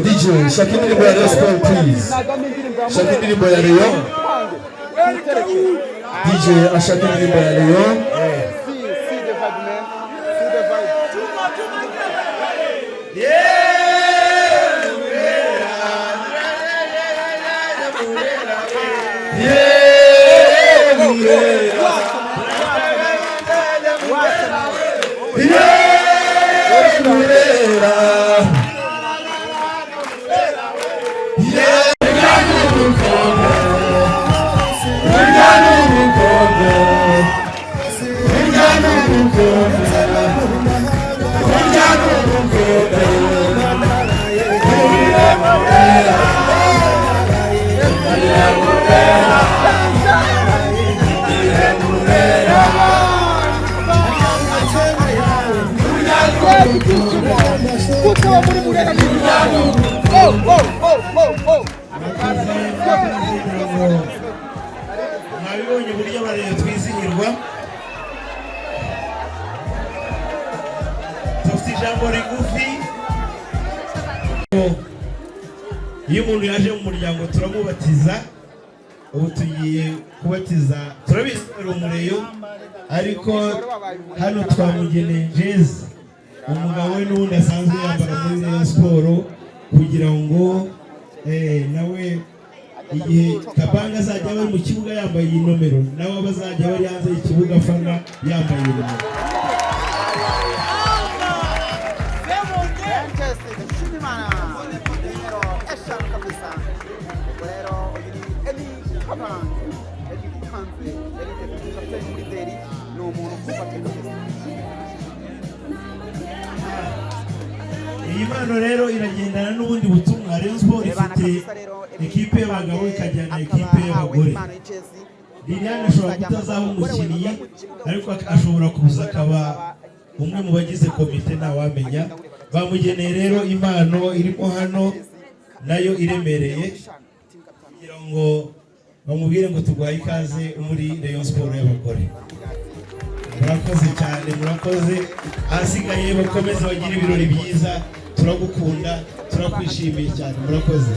DJ, shaka indirimbo ya Rayon Sport please. Shaka indirimbo ya Rayon. DJ, ashaka indirimbo ya Rayon. Mwabibonye uburyo abarezi twizihirwa, dufite ijambo rigufi. Iyo umuntu yaje mu muryango turamubatiza, ubu tugiye kubatiza, turabizi umureyo, ariko hano twamugeneye jezi, umugabo we n'ubundi asanzwe yambara muri Rayon Sport, kugira ngo nawe igihe Kabanga azajya bari mu kibuga yambaye iyi nomero, nawe bazajya bari hanze y'ikibuga afana yambaye iyi nomero. Iyi mpano rero iragendana n'ubundi butumwa. Rayon Sport ifite ekipe y'abagabo ikajyana ekipe y'abagore. Liliane ashobora kutazaba umukinnyi, ariko ashobora kuza akaba umwe mu bagize komite, ntawamenya. Bamugeneye rero impano irimo hano, nayo iremereye, kugira ngo bamubwire ngo turwaye ikaze muri Rayon Sport y'abagore. Murakoze cyane, murakoze. Ahasigaye bakomeze bagira ibirori byiza, turagukunda, turakwishimiye cyane, murakoze.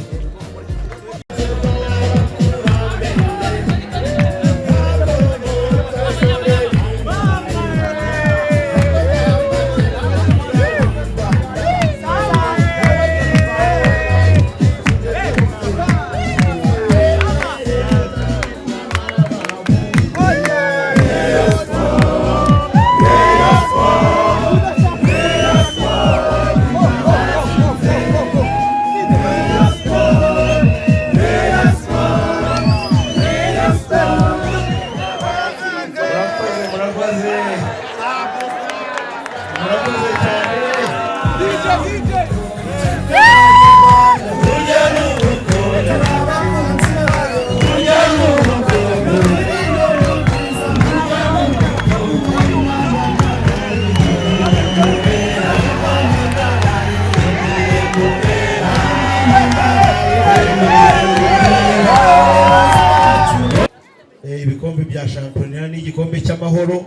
Ibikombe bya shampiyona n'igikombe cy'amahoro,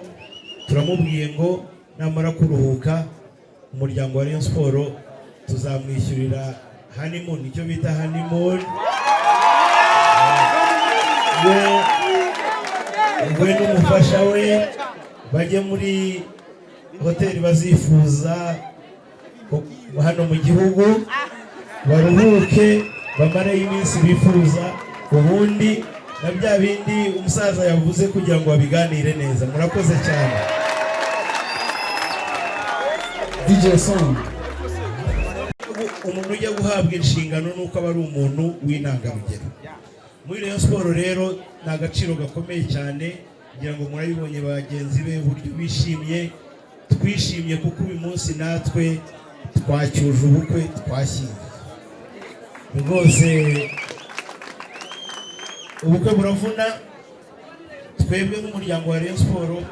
turamubwiye ngo namara kuruhuka umuryango wa Rayon Sport tuzamwishyurira honeymoon, icyo bita honeymoon. We n'umufasha we bajye muri hoteli bazifuza hano mu gihugu, baruhuke, bamare iminsi bifuza, ubundi na bya bindi umusaza yavuze kugira ngo babiganire neza. Murakoze cyane. DJ Song. umuntu ujya guhabwa inshingano nuko aba ari umuntu w'intangarugero. Muri Rayon Sport rero ni agaciro gakomeye cyane, kugira ngo murabibonye bagenzi be uburyo bishimye, twishimye kuko uyu munsi natwe twacyuje ubukwe twashyingiye. Rwose ubukwe buravuna. Twebwe nk'umuryango wa Rayon Sport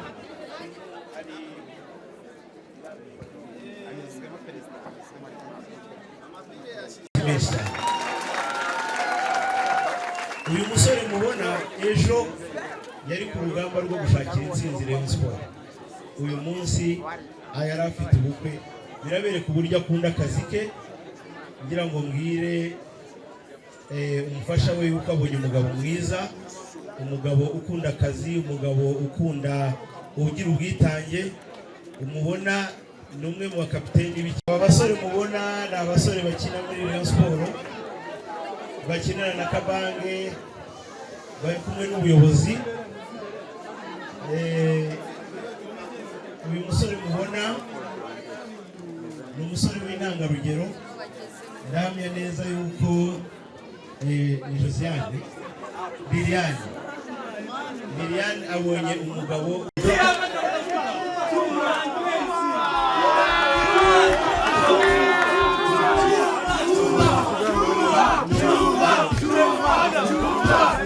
uyu musore mubona ejo yari ku rugamba rwo gushakira intsinzi Rayon Sport. Uyu munsi yari afite ubukwe, birabereka uburyo akunda akazi ke. Ngira ngo mbwire umufasha we yuko abonye umugabo mwiza, umugabo ukunda akazi, umugabo ukunda ugira ubwitange. Umubona ni umwe mu bakapiteni b'iki. Aba basore mubona ni abasore bakina muri Rayon Sport, bakinana na Kabange, bari kumwe n'ubuyobozi. Uyu musore mubona ni umusore w'intangarugero. Ndahamya neza yuko ni Josiane Liliane abonye umugabo.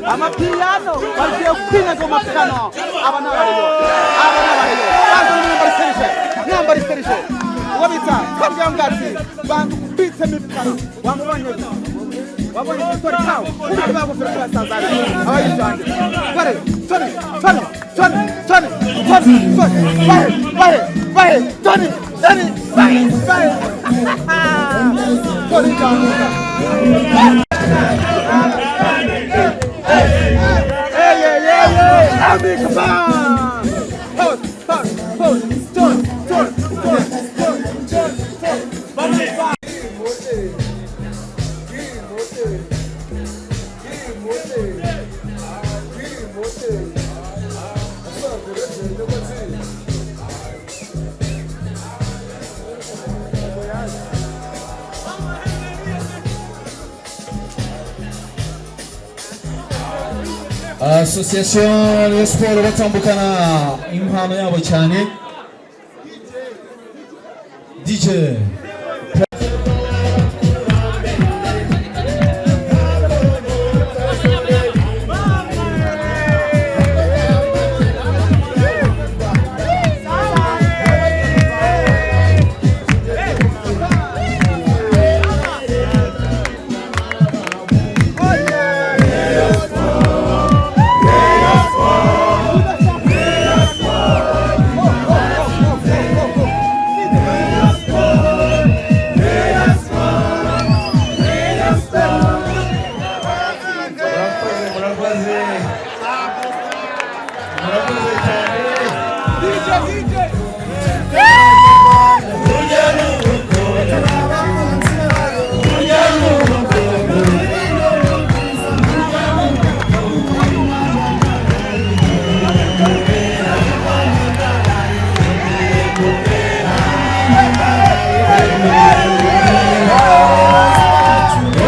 Amapiano bagiye kwinaga mapikano abana bariyo nyambari serije uwo bita kabya ngati bantu kubitse mipikano wamubonye itori kawo uko bagufira kwa Tanzania abayijanje bare toni Association Rayon Sport batambukana impano yabo cyane. DJ murakoze cyane.